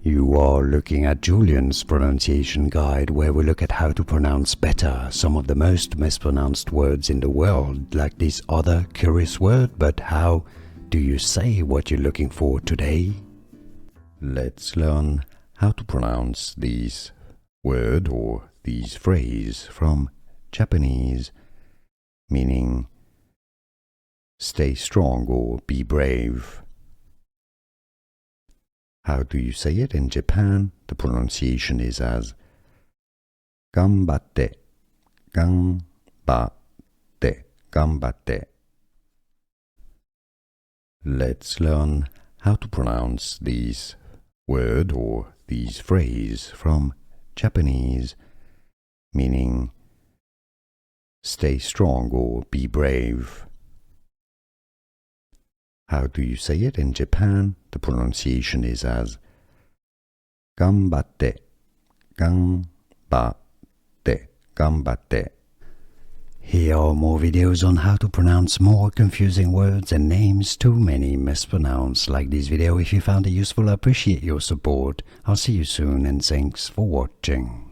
You are looking at Julian's pronunciation guide, where we look at how to pronounce better some of the most mispronounced words in the world, like this other curious word. But how do you say what you're looking for today? Let's learn how to pronounce this word or this phrase from Japanese, meaning stay strong or be brave. How do you say it in Japan? The pronunciation is as Ganbatte, Ganbatte, Ganbatte. Let's learn how to pronounce this word or this phrase from Japanese, meaning stay strong or be brave. How do you say it in Japan? The pronunciation is as Ganbatte, Ganbatte, Ganbatte. Here are more videos on how to pronounce more confusing words and names too many mispronounced. Like this video if you found it useful. I appreciate your support. I'll see you soon and thanks for watching.